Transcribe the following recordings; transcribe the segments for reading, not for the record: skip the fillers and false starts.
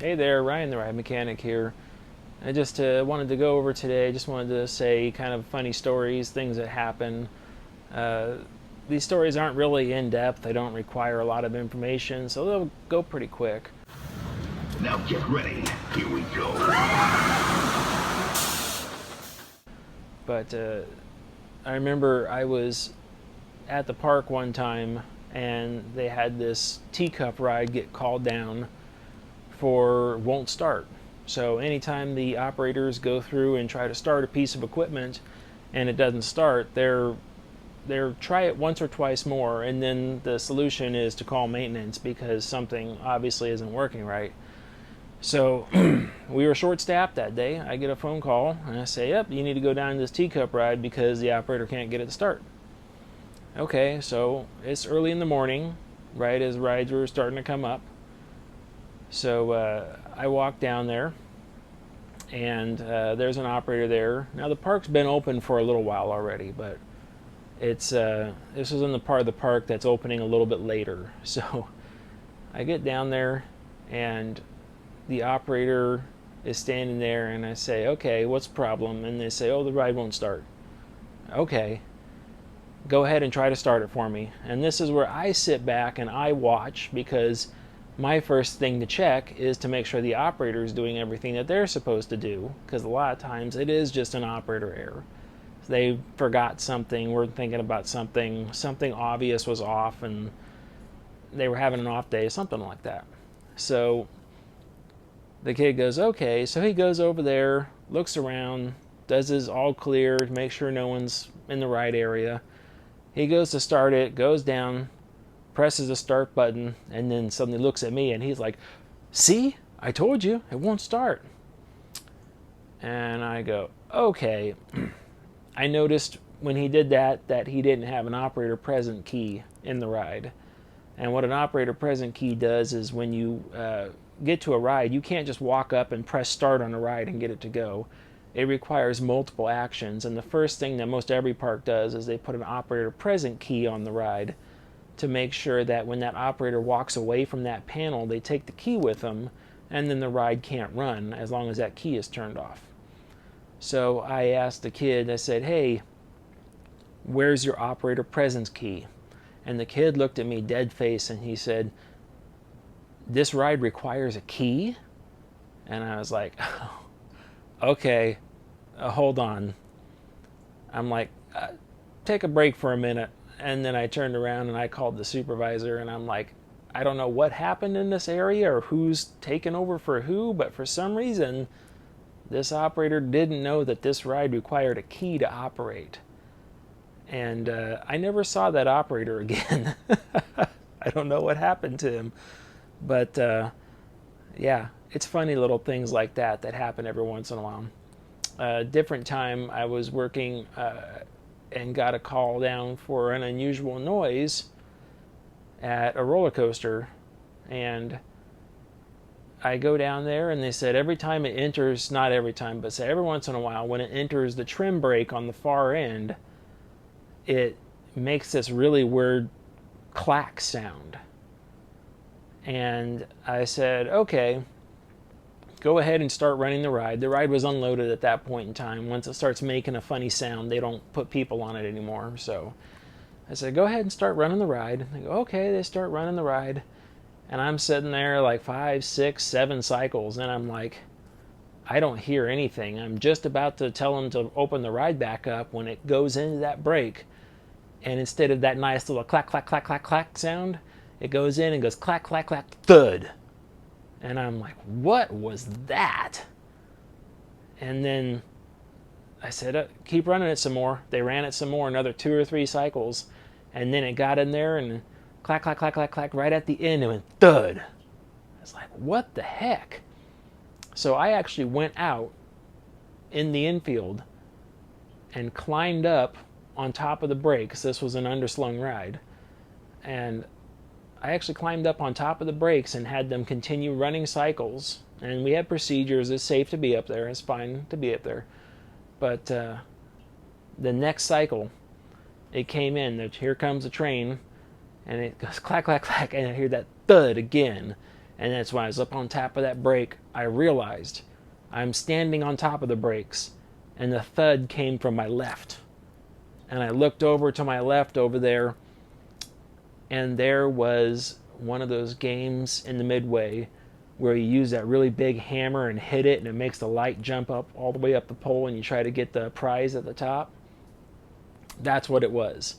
Hey there, Ryan the Ride Mechanic here. I just wanted to go over today, just wanted to say kind of funny stories, things that happen. Uh, these stories aren't really in depth, they don't require a lot of information, so they'll go pretty quick. Now get ready. Here we go. But I remember I was at the park one time and they had this teacup ride get called down for won't start. So anytime the operators go through and try to start a piece of equipment and it doesn't start, they're try it once or twice more, and then the solution is to call maintenance because something obviously isn't working right. So we were short-staffed that day. I get a phone call and I say, "Yep, you need to go down this teacup ride because the operator can't get it to start." Okay, so it's early in the morning, right as rides were starting to come up. So I walk down there, and there's an operator there. Now the park's been open for a little while already, but it's this is in the part of the park that's opening a little bit later. So I get down there, and the operator is standing there, and I say, "Okay, what's the problem?" And they say, "Oh, the ride won't start." Okay, go ahead and try to start it for me. And this is where I sit back and I watch, because my first thing to check is to make sure the operator is doing everything that they're supposed to do, because a lot of times it is just an operator error. They forgot something, were thinking about something, something obvious was off, and they were having an off day, something like that. So the kid goes, okay, so he goes over there, looks around, does his all clear to make sure no one's in the right area. He goes to start it, goes down, presses the start button, and then suddenly looks at me and he's like, "See, I told you, it won't start." And I go, okay. I noticed when he did that he didn't have an operator present key in the ride. And what an operator present key does is when you get to a ride, you can't just walk up and press start on a ride and get it to go. It requires multiple actions, and the first thing that most every park does is they put an operator present key on the ride to make sure that when that operator walks away from that panel, they take the key with them, and then the ride can't run as long as that key is turned off. So I asked the kid, I said, "Hey, where's your operator presence key?" And the kid looked at me dead face and he said, "This ride requires a key?" And I was like, oh, okay, hold on. I'm like, take a break for a minute. And then I turned around and I called the supervisor, and I'm like, I don't know what happened in this area or who's taken over for who, but for some reason, this operator didn't know that this ride required a key to operate. And I never saw that operator again. I don't know what happened to him. But yeah, it's funny little things like that that happen every once in a while. Different time, I was working and got a call down for an unusual noise at a roller coaster, and I go down there and they said every time it enters, not every time, but say every once in a while, when it enters the trim brake on the far end, it makes this really weird clack sound. And I said, okay, go ahead and start running the ride. The ride was unloaded at that point in time. Once it starts making a funny sound, they don't put people on it anymore. So I said, go ahead and start running the ride. They go, okay, they start running the ride. And I'm sitting there like 5, 6, 7 cycles, and I'm like, I don't hear anything. I'm just about to tell them to open the ride back up when it goes into that brake. And instead of that nice little clack, clack, clack, clack, clack sound, it goes in and goes clack, clack, clack, thud. And I'm like, what was that? And then I said, keep running it some more. They ran it some more, another 2 or 3 cycles. And then it got in there and clack, clack, clack, clack, clack, right at the end, it went thud. I was like, what the heck? So I actually went out in the infield and climbed up on top of the brakes. This was an underslung ride. And I actually climbed up on top of the brakes and had them continue running cycles. And we have procedures. It's safe to be up there. It's fine to be up there. But the next cycle, it came in. Here comes the train. And it goes clack, clack, clack. And I hear that thud again. And that's when I was up on top of that brake, I realized I'm standing on top of the brakes, and the thud came from my left. And I looked over to my left over there, and there was one of those games in the Midway where you use that really big hammer and hit it, and it makes the light jump up all the way up the pole, and you try to get the prize at the top. That's what it was.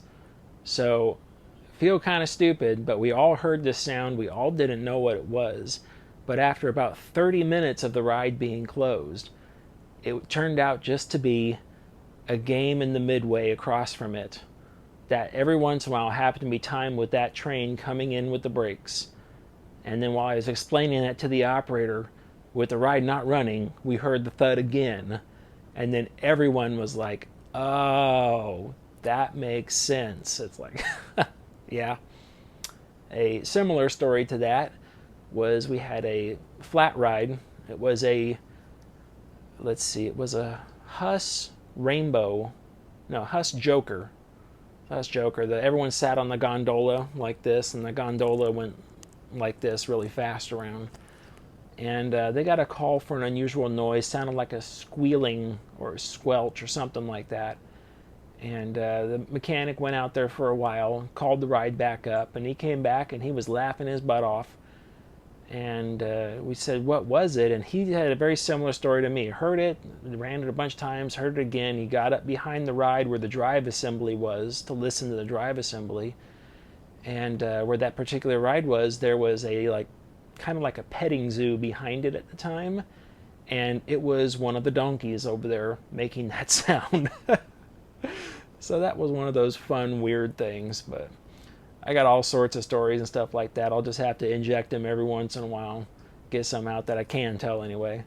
So, feel kind of stupid, but we all heard this sound. We all didn't know what it was. But after about 30 minutes of the ride being closed, it turned out just to be a game in the Midway across from it that every once in a while happened to be timed with that train coming in with the brakes. And then while I was explaining that to the operator, with the ride not running, we heard the thud again. And then everyone was like, oh, that makes sense. It's like, yeah. A similar story to that was we had a flat ride. It was a, let's see, it was a Huss Joker. Huss Joker. Everyone sat on the gondola like this, and the gondola went like this really fast around. And they got a call for an unusual noise, sounded like a squealing or a squelch or something like that. And the mechanic went out there for a while, called the ride back up, and he came back and he was laughing his butt off. And we said, what was it? And he had a very similar story to me. Heard it, ran it a bunch of times, heard it again. He got up behind the ride where the drive assembly was to listen to the drive assembly. And where that particular ride was, there was a kind of like a petting zoo behind it at the time. And it was one of the donkeys over there making that sound. So that was one of those fun, weird things. But I got all sorts of stories and stuff like that. I'll just have to inject them every once in a while. Get some out that I can tell anyway.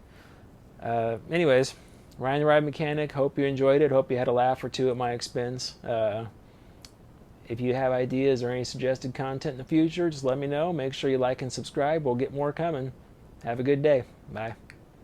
Anyways, Ryan the Ride Mechanic. Hope you enjoyed it. Hope you had a laugh or two at my expense. If you have ideas or any suggested content in the future, just let me know. Make sure you like and subscribe. We'll get more coming. Have a good day. Bye.